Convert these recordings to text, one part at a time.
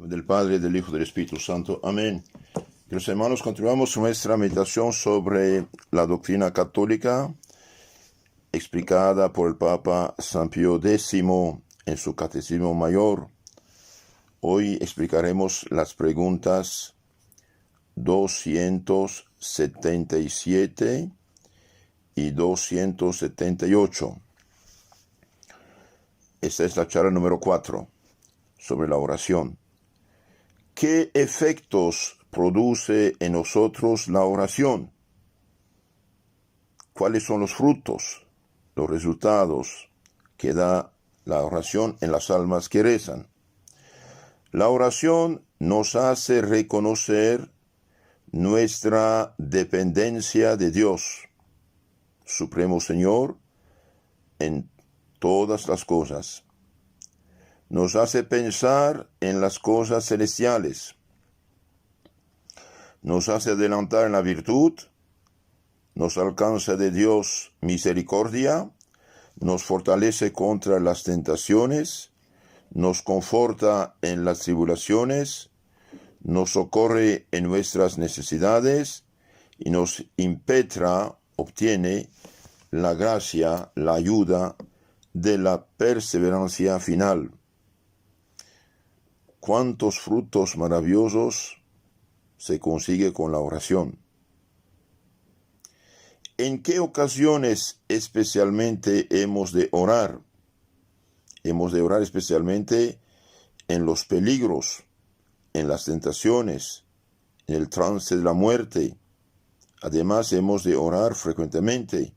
Del Padre, del Hijo y del Espíritu Santo. Amén. Queridos hermanos, continuamos nuestra meditación sobre la doctrina católica explicada por el Papa San Pío X en su Catecismo Mayor. Hoy explicaremos las preguntas 277 y 278. Esta es la charla número 4 sobre la oración. ¿Qué efectos produce en nosotros la oración? ¿Cuáles son los frutos, los resultados que da la oración en las almas que rezan? La oración nos hace reconocer nuestra dependencia de Dios, Supremo Señor, en todas las cosas. Nos hace pensar en las cosas celestiales. Nos hace adelantar en la virtud. Nos alcanza de Dios misericordia. Nos fortalece contra las tentaciones. Nos conforta en las tribulaciones. Nos socorre en nuestras necesidades. Y nos impetra, obtiene la gracia, la ayuda de la perseverancia final. ¿Cuántos frutos maravillosos se consigue con la oración? ¿En qué ocasiones especialmente hemos de orar? Hemos de orar especialmente en los peligros, en las tentaciones, en el trance de la muerte. Además, hemos de orar frecuentemente.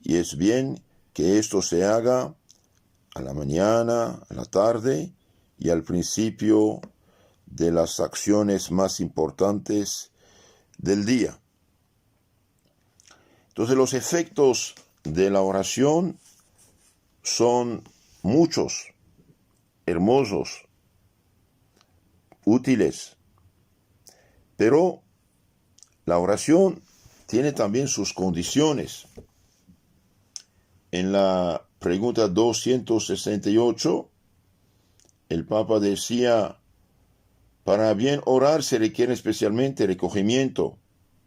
Y es bien que esto se haga a la mañana, a la tarde y al principio de las acciones más importantes del día. Entonces, los efectos de la oración son muchos, hermosos, útiles, pero la oración tiene también sus condiciones. En la pregunta 268, el Papa decía: para bien orar se requiere especialmente recogimiento,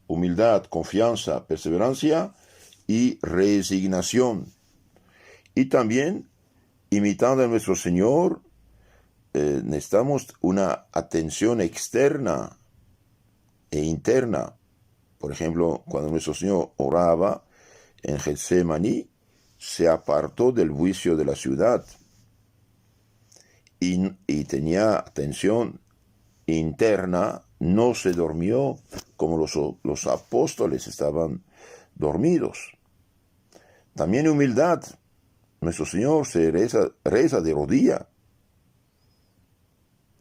humildad, confianza, perseverancia y resignación. Y también, imitando a nuestro Señor, necesitamos una atención externa e interna. Por ejemplo, cuando nuestro Señor oraba en Getsemaní, se apartó del bullicio de la ciudad y tenía atención interna, no se durmió como los apóstoles estaban dormidos. También humildad. Nuestro Señor se reza de rodilla,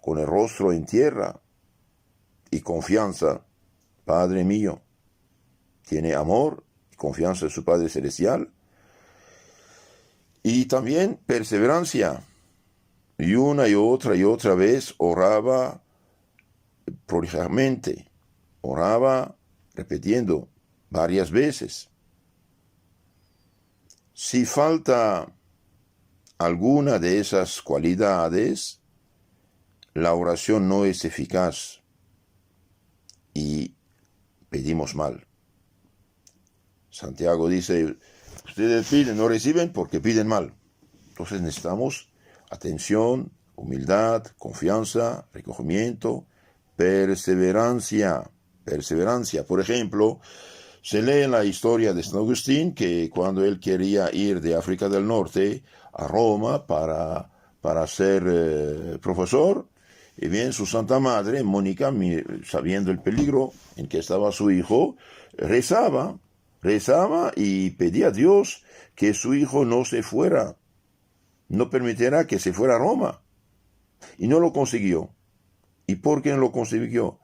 con el rostro en tierra, y confianza. Padre mío, tiene amor y confianza en su Padre Celestial. Y también perseverancia. Y una y otra vez oraba prolijamente, oraba repitiendo varias veces. Si falta alguna de esas cualidades, la oración no es eficaz y pedimos mal. Santiago dice: ustedes piden, no reciben porque piden mal. Entonces necesitamos atención, humildad, confianza, recogimiento, perseverancia. Por ejemplo, se lee en la historia de San Agustín que cuando él quería ir de África del Norte a Roma para ser profesor, y bien su Santa Madre, Mónica, sabiendo el peligro en que estaba su hijo, rezaba y pedía a Dios que su hijo no se fuera, no permitiera que se fuera a Roma. Y no lo consiguió. ¿Y por qué no lo consiguió?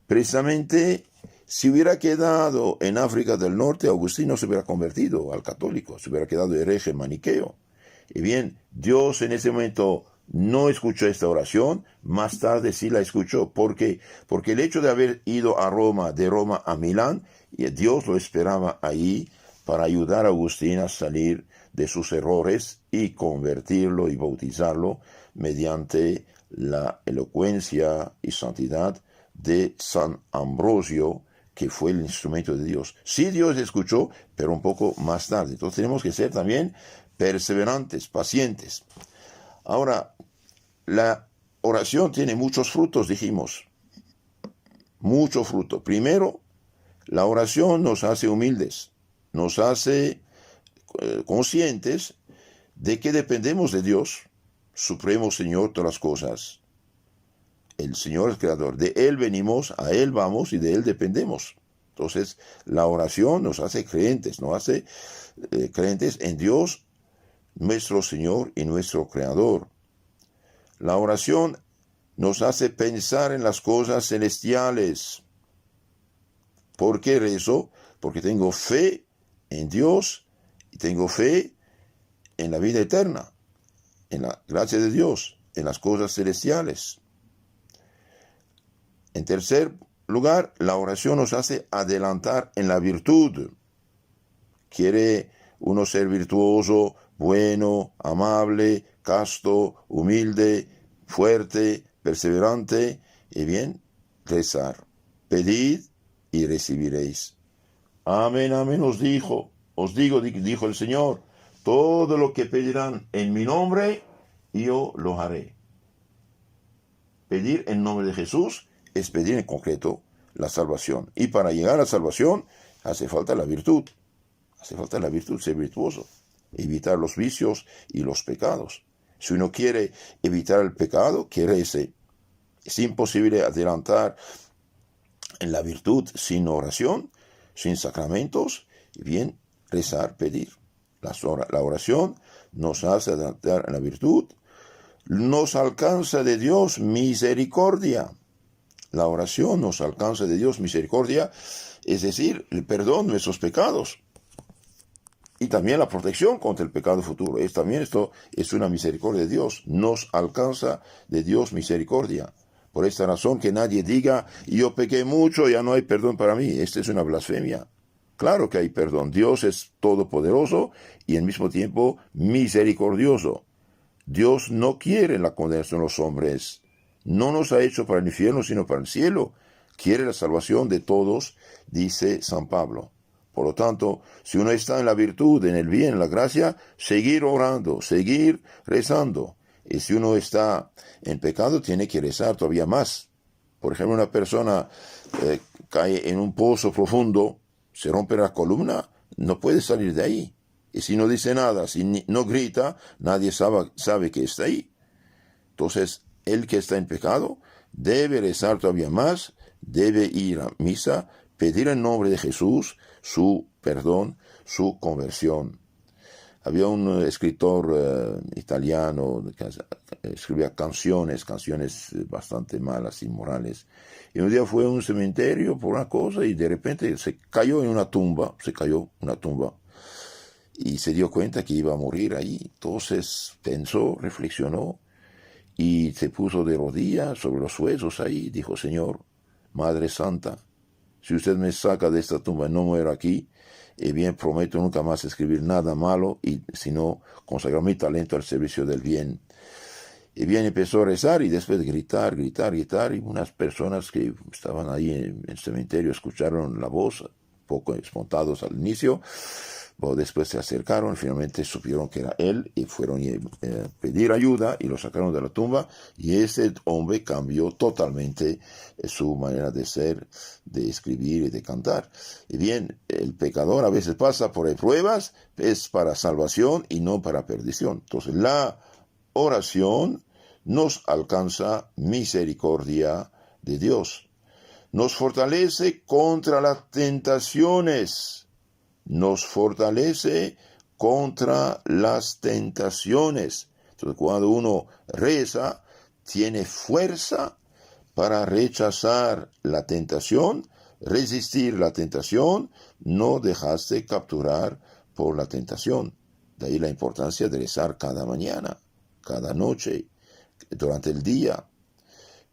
Precisamente, si hubiera quedado en África del Norte, Agustín no se hubiera convertido al católico, se hubiera quedado hereje maniqueo. Y bien, Dios en ese momento no escuchó esta oración, más tarde sí la escuchó. ¿Por qué? Porque el hecho de haber ido a Roma, de Roma a Milán, Dios lo esperaba ahí para ayudar a Agustín a salir de sus errores y convertirlo y bautizarlo mediante la elocuencia y santidad de San Ambrosio, que fue el instrumento de Dios. Sí, Dios escuchó, pero un poco más tarde. Entonces tenemos que ser también perseverantes, pacientes. Ahora, la oración tiene muchos frutos, dijimos. Mucho fruto. Primero, la oración nos hace humildes, nos hace conscientes de que dependemos de Dios, Supremo Señor de todas las cosas. El Señor es creador. De Él venimos, a Él vamos y de Él dependemos. Entonces, la oración nos hace creyentes, nos hace creyentes en Dios, nuestro Señor y nuestro Creador. La oración nos hace pensar en las cosas celestiales. ¿Por qué rezo? Porque tengo fe en Dios y tengo fe en la vida eterna, en la gracia de Dios, en las cosas celestiales. En tercer lugar, la oración nos hace adelantar en la virtud. Quiere uno ser virtuoso, bueno, amable, casto, humilde, fuerte, perseverante, y bien, rezar. Pedid y recibiréis. Amén, amén, os digo, dijo el Señor, todo lo que pedirán en mi nombre, yo lo haré. Pedir en nombre de Jesús es pedir en concreto la salvación. Y para llegar a la salvación hace falta la virtud. Hace falta la virtud, ser virtuoso. Evitar los vicios y los pecados. Si uno quiere evitar el pecado, que rece. Es imposible adelantar en la virtud sin oración, sin sacramentos, y bien, rezar, pedir. La oración nos hace adelantar en la virtud, nos alcanza de Dios misericordia. La oración nos alcanza de Dios misericordia, es decir, el perdón de nuestros pecados. Y también la protección contra el pecado futuro. También esto es una misericordia de Dios. Nos alcanza de Dios misericordia. Por esta razón que nadie diga, yo pequé mucho, ya no hay perdón para mí. Esta es una blasfemia. Claro que hay perdón. Dios es todopoderoso y al mismo tiempo misericordioso. Dios no quiere la condenación de los hombres. No nos ha hecho para el infierno, sino para el cielo. Quiere la salvación de todos, dice San Pablo. Por lo tanto, si uno está en la virtud, en el bien, en la gracia, seguir orando, seguir rezando. Y si uno está en pecado, tiene que rezar todavía más. Por ejemplo, una persona cae en un pozo profundo, se rompe la columna, no puede salir de ahí. Y si no dice nada, si no grita, nadie sabe que está ahí. Entonces, el que está en pecado debe rezar todavía más, debe ir a misa, pedir en nombre de Jesús su perdón, su conversión. Había un escritor italiano que escribía canciones bastante malas, inmorales. Y un día fue a un cementerio por una cosa y de repente se cayó una tumba. Y se dio cuenta que iba a morir ahí. Entonces pensó, reflexionó y se puso de rodillas sobre los huesos ahí. Dijo, Señor, Madre Santa, si usted me saca de esta tumba y no muero aquí, bien prometo nunca más escribir nada malo, sino consagrar mi talento al servicio del bien. Y bien empezó a rezar y después gritar, y unas personas que estaban ahí en el cementerio escucharon la voz, poco espantados al inicio, pero después se acercaron, finalmente supieron que era él y fueron a pedir ayuda y lo sacaron de la tumba y ese hombre cambió totalmente su manera de ser, de escribir y de cantar. Y bien, el pecador a veces pasa por pruebas, es para salvación y no para perdición. Entonces la oración nos alcanza misericordia de Dios, nos fortalece contra las tentaciones. Nos fortalece contra las tentaciones. Entonces, cuando uno reza, tiene fuerza para rechazar la tentación, resistir la tentación, no dejarse capturar por la tentación. De ahí la importancia de rezar cada mañana, cada noche, durante el día.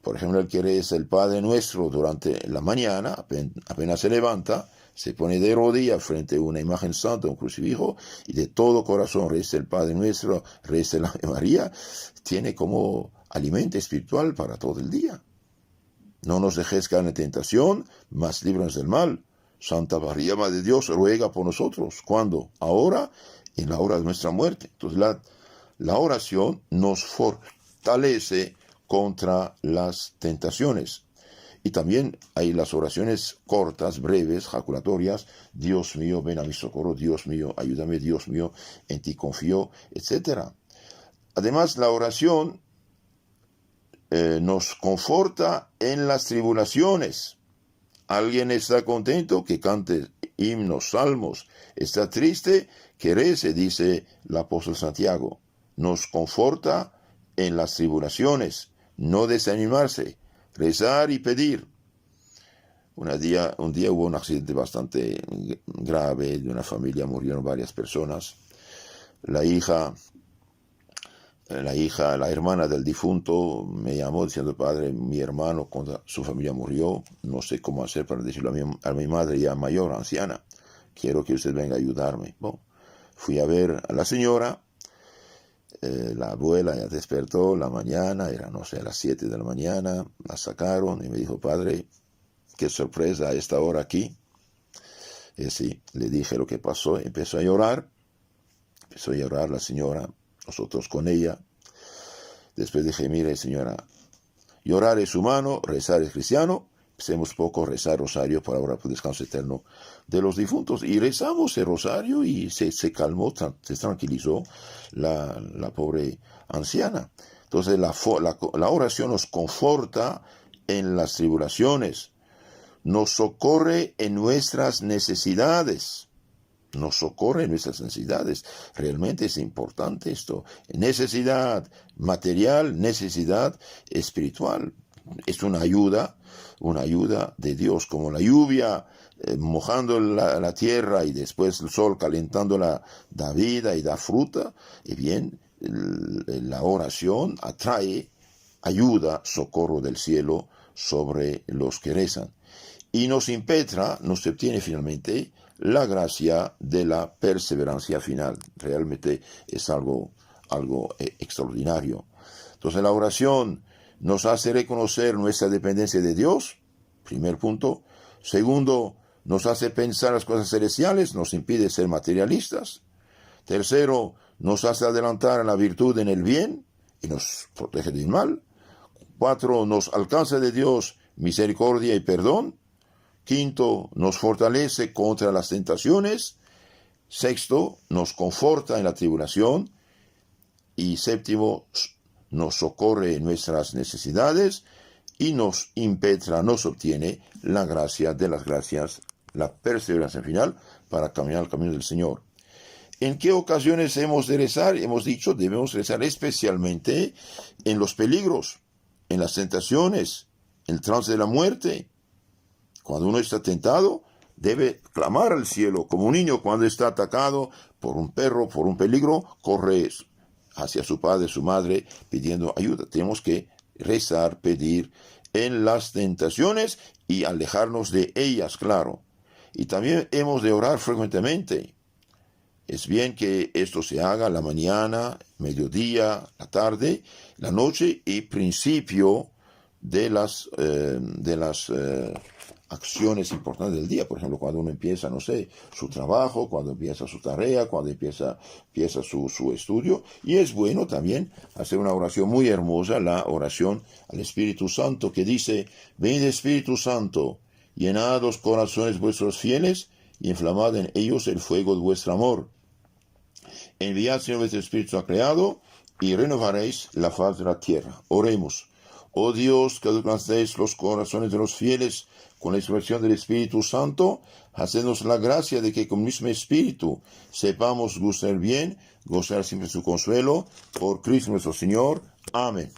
Por ejemplo, el que reza el Padre Nuestro durante la mañana, apenas se levanta, se pone de rodillas frente a una imagen santa, un crucifijo, y de todo corazón reza el Padre Nuestro, reza la Ave María, tiene como alimento espiritual para todo el día. No nos dejes caer en tentación, mas líbranos del mal. Santa María, Madre de Dios, ruega por nosotros. ¿Cuándo? Ahora, en la hora de nuestra muerte. Entonces la oración nos fortalece contra las tentaciones. Y también hay las oraciones cortas, breves, jaculatorias. Dios mío, ven a mi socorro. Dios mío, ayúdame. Dios mío, en ti confío, etc. Además, la oración nos conforta en las tribulaciones. Alguien está contento, que cante himnos, salmos. Está triste, que rece, dice el apóstol Santiago. Nos conforta en las tribulaciones. No desanimarse, rezar y pedir. Un día hubo un accidente bastante grave de una familia, murieron varias personas. La hermana del difunto me llamó diciendo: padre, mi hermano con su familia murió, no sé cómo hacer para decirlo a mi madre ya mayor, anciana, quiero que usted venga a ayudarme. Bueno, fui a ver a la señora, la abuela ya despertó la mañana, era no sé, a las 7 de la mañana, la sacaron y me dijo: padre, qué sorpresa a esta hora aquí. Sí, le dije lo que pasó, empezó a llorar la señora, nosotros con ella. Después dije: mire señora, llorar es humano, rezar es cristiano, empecemos poco a rezar rosario para ahora por el descanso eterno de los difuntos. Y rezamos el rosario y se calmó, se tranquilizó la pobre anciana. Entonces la oración nos conforta en las tribulaciones, nos socorre en nuestras necesidades. Nos socorre en nuestras necesidades. Realmente es importante esto. Necesidad material, necesidad espiritual. Es una ayuda de Dios, como la lluvia mojando la tierra y después el sol calentando da vida y da fruta. Y bien, la oración atrae ayuda, socorro del cielo sobre los que rezan. Y nos impetra, nos obtiene finalmente la gracia de la perseverancia final. Realmente es algo extraordinario. Entonces la oración nos hace reconocer nuestra dependencia de Dios, primer punto. Segundo, nos hace pensar las cosas celestiales, nos impide ser materialistas. Tercero, nos hace adelantar a la virtud en el bien y nos protege del mal. 4, nos alcanza de Dios misericordia y perdón. 5, nos fortalece contra las tentaciones. 6, nos conforta en la tribulación. Y 7, nos socorre en nuestras necesidades y nos impetra, nos obtiene la gracia de las gracias, la perseverancia final para caminar el camino del Señor. ¿En qué ocasiones hemos de rezar? Hemos dicho, debemos rezar especialmente en los peligros, en las tentaciones, en el trance de la muerte. Cuando uno está tentado, debe clamar al cielo, como un niño cuando está atacado por un perro, por un peligro, corre hacia su padre, su madre, pidiendo ayuda. Tenemos que rezar, pedir en las tentaciones y alejarnos de ellas, claro. Y también hemos de orar frecuentemente. Es bien que esto se haga la mañana, mediodía, la tarde, la noche y principio de las acciones importantes del día. Por ejemplo, cuando uno empieza, no sé, su trabajo, cuando empieza su tarea, cuando empieza su estudio. Y es bueno también hacer una oración muy hermosa, la oración al Espíritu Santo, que dice: ven Espíritu Santo, llenad los corazones vuestros fieles y inflamad en ellos el fuego de vuestro amor. Enviad, Señor, vuestro Espíritu ha creado y renovaréis la faz de la tierra. Oremos. Oh Dios, que alcancéis los corazones de los fieles con la expresión del Espíritu Santo, hacednos la gracia de que con el mismo Espíritu sepamos gustar bien, gozar siempre su consuelo, por Cristo nuestro Señor. Amén.